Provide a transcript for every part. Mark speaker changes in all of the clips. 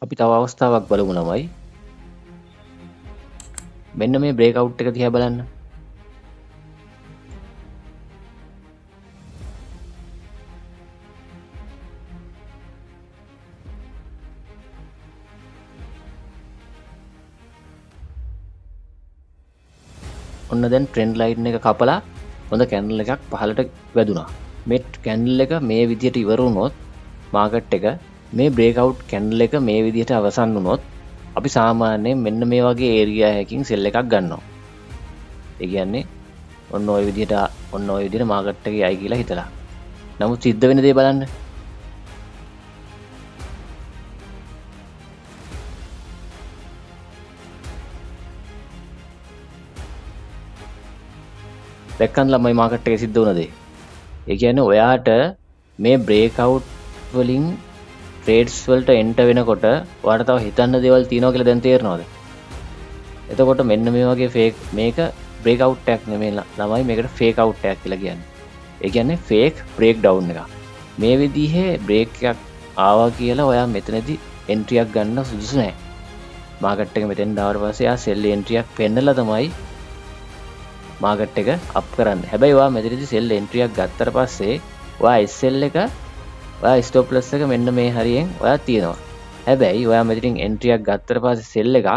Speaker 1: අපි තව අවස්ථාවක් බලමු ළමයි. මෙන්න මේ බ්‍රේක් අවුට් එක දිහා බලන්න. ඔන්න දැන් ට්‍රෙන්ඩ් ලයින් එක කපලා හොඳ කැන්ඩල් එකක් පහළට වැදුනා. මේ කැන්ඩල් එක මේ විදිහට ඉවර වුණොත් මාකට් එක මේ බ්‍රේක් අවුට් කැන්ඩල් එක මේ විදිහට අවසන් වුණොත් අපි සාමාන්‍යයෙන් මෙන්න මේ වගේ ඒරියා එකකින් සෙල් එකක් ගන්නවා. ඒ කියන්නේ ඔන්න ওই විදිහට මාකට් එකේ යයි කියලා හිතලා. නමුත් සිද්ධ වෙන දේ බලන්න. දැක්කන් ළමයි මාකට් එකේ සිද්ධ වුණ දේ. ඒ කියන්නේ ඔයාට මේ බ්‍රේක් අවුට් වලින් ට්‍රේඩ්ස් වලට එන්ටර් වෙනකොට ඔයාලට තව හිතන්න දේවල් තියෙනවා කියලා දැන් තේරෙනවද? එතකොට මෙන්න මේ වගේ ෆේක් මේක බ්‍රේක් අවුට් එකක් නෙමෙයි ළමයි, මේකට ෆේක් අවුට් එකක් කියලා කියන්නේ. ඒ කියන්නේ ෆේක් බ්‍රේක් ඩවුන් එකක්. මේ විදිහේ බ්‍රේක් එකක් ආවා කියලා ඔයා මෙතනදී එන්ට්‍රියක් ගන්න සුදුසු නැහැ. මාකට් එක මෙතෙන් දාවට පස්සේ ආ සෙල් එන්ට්‍රියක් පෙන්නලා තමයි මාකට් එක අප් කරන්නේ. හැබැයි ඔයා මෙතනදී සෙල් එන්ට්‍රියක් ගත්තට පස්සේ ඔයා SL එක ඔයා ස්ටොප් ලොස් එක මෙන්න මේ හරියෙන් ඔයා තියනවා. හැබැයි ඔයා මෙතනින් එන්ට්‍රියක් ගත්තට පස්සේ සෙල් එකක්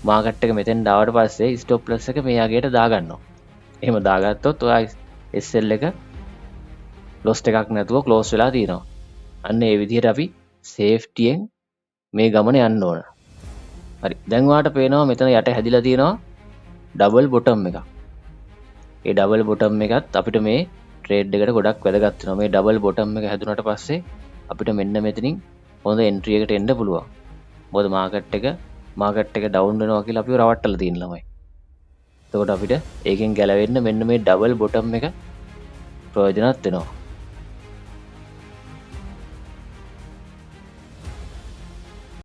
Speaker 1: මාකට් එක මෙතෙන් දාවට පස්සේ ස්ටොප් ලොස් එක මේ යගේට දාගන්නවා. එහෙම දාගත්තොත් ඔයා SL එක ලොස් එකක් නැතුව ක්ලෝස් වෙලා තියෙනවා. අන්න ඒ විදිහට අපි සේෆ්ටියෙන් මේ ගමන යන්න ඕන. හරි. දැන් ඔයාලට පේනවා මෙතන යට හැදිලා තියෙනවා ඩබල් බොටම් එකක්. ඒ ඩබල් බොටම් එකත් අපිට මේ ට්‍රේඩ් එකට ගොඩක් වැදගත් වෙනවා. මේ ඩබල් බොටම් එක හැදුනට පස්සේ අපිට මෙන්න මෙතනින් හොඳ එන්ට්‍රි එකකට එන්න පුළුවන්. මොකද මාකට් එක ඩවුන් වෙනවා කියලා අපිව රවට්ටලා තියෙන ළමයි. එතකොට අපිට ඒකෙන් ගැලවෙන්න මෙන්න මේ ඩබල් බොටම් එක ප්‍රයෝජනවත් වෙනවා.